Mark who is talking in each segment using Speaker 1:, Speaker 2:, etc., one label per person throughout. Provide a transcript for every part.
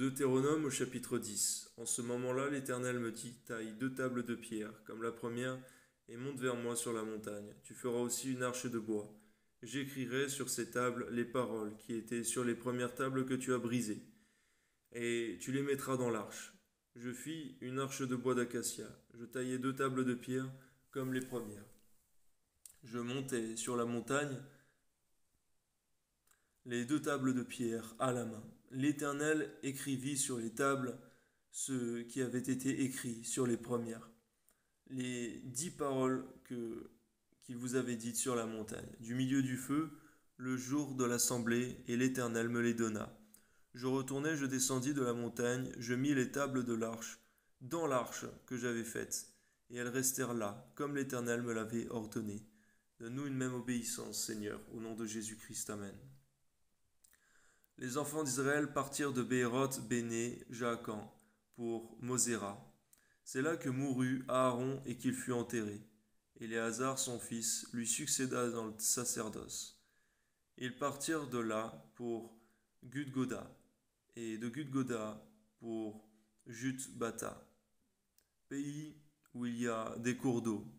Speaker 1: De Deutéronome au chapitre 10. En ce moment-là, l'Éternel me dit, taille 2 tables de pierre, comme la première, et monte vers moi sur la montagne. Tu feras aussi une arche de bois. J'écrirai sur ces tables les paroles qui étaient sur les premières tables que tu as brisées, et tu les mettras dans l'arche. Je fis une arche de bois d'acacia. Je taillai 2 tables de pierre, comme les premières. Je montai sur la montagne les 2 tables de pierre à la main. L'Éternel écrivit sur les tables ce qui avait été écrit sur les premières, les 10 paroles qu'il vous avait dites sur la montagne, du milieu du feu, le jour de l'assemblée, et l'Éternel me les donna. Je retournai, je descendis de la montagne, je mis les tables de l'arche dans l'arche que j'avais faite, et elles restèrent là, comme l'Éternel me l'avait ordonné. Donne-nous une même obéissance, Seigneur, au nom de Jésus-Christ. Amen. Les enfants d'Israël partirent de Bééroth Béné Jaakan pour Moséra. C'est là que mourut Aaron et qu'il fut enterré. Éléazar, son fils, lui succéda dans le sacerdoce. Ils partirent de là pour Gudgoda, et de Gudgoda pour Jutbata, pays où il y a des cours d'eau.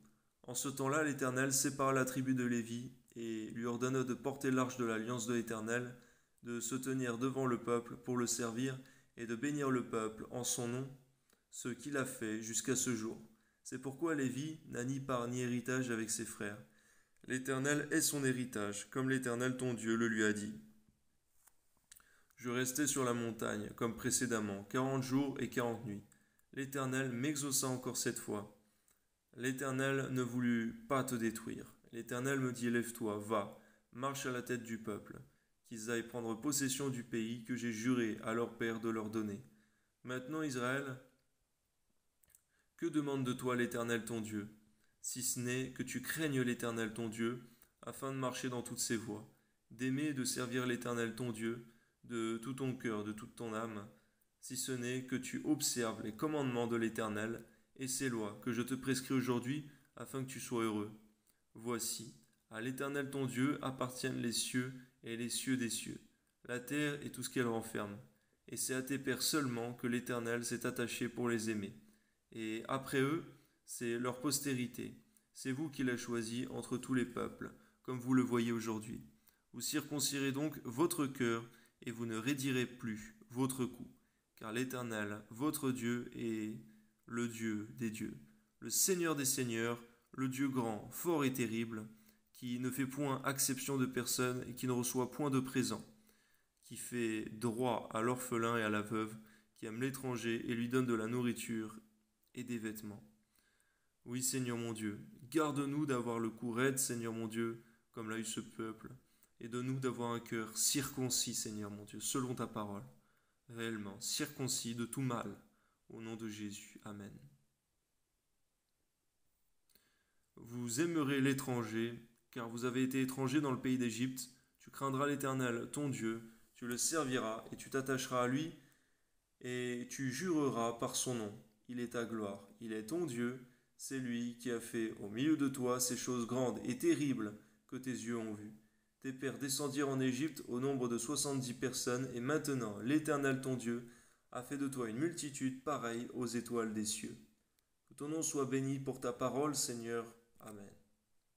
Speaker 1: En ce temps-là, l'Éternel sépara la tribu de Lévi et lui ordonna de porter l'arche de l'alliance de l'Éternel, de se tenir devant le peuple pour le servir et de bénir le peuple en son nom, ce qu'il a fait jusqu'à ce jour. C'est pourquoi Lévi n'a ni part ni héritage avec ses frères. L'Éternel est son héritage, comme l'Éternel ton Dieu le lui a dit. Je restai sur la montagne, comme précédemment, 40 jours et 40 nuits. L'Éternel m'exauça encore cette fois. L'Éternel ne voulut pas te détruire. L'Éternel me dit, lève-toi, va, marche à la tête du peuple, qu'ils aillent prendre possession du pays que j'ai juré à leur père de leur donner. Maintenant, Israël, que demande de toi l'Éternel ton Dieu, si ce n'est que tu craignes l'Éternel ton Dieu, afin de marcher dans toutes ses voies, d'aimer et de servir l'Éternel ton Dieu, de tout ton cœur, de toute ton âme, si ce n'est que tu observes les commandements de l'Éternel et ses lois que je te prescris aujourd'hui, afin que tu sois heureux. Voici, à l'Éternel ton Dieu appartiennent les cieux et les cieux des cieux, la terre et tout ce qu'elle renferme. Et c'est à tes pères seulement que l'Éternel s'est attaché pour les aimer. Et après eux, c'est leur postérité. C'est vous qui l'avez choisi entre tous les peuples, comme vous le voyez aujourd'hui. Vous circoncirez donc votre cœur, et vous ne raidirez plus votre cou, car l'Éternel, votre Dieu, est le Dieu des dieux, le Seigneur des seigneurs, le Dieu grand, fort et terrible, qui ne fait point acception de personne et qui ne reçoit point de présent, qui fait droit à l'orphelin et à la veuve, qui aime l'étranger et lui donne de la nourriture et des vêtements. Oui, Seigneur mon Dieu, garde-nous d'avoir le cou raide, Seigneur mon Dieu, comme l'a eu ce peuple, et donne-nous d'avoir un cœur circoncis, Seigneur mon Dieu, selon ta parole, réellement circoncis de tout mal, au nom de Jésus. Amen. Vous aimerez l'étranger, car vous avez été étranger dans le pays d'Égypte. Tu craindras l'Éternel, ton Dieu, tu le serviras et tu t'attacheras à lui, et tu jureras par son nom. Il est ta gloire, il est ton Dieu, c'est lui qui a fait au milieu de toi ces choses grandes et terribles que tes yeux ont vues. Tes pères descendirent en Égypte au nombre de 70 personnes, et maintenant l'Éternel ton Dieu a fait de toi une multitude pareille aux étoiles des cieux. Que ton nom soit béni pour ta parole, Seigneur. Amen.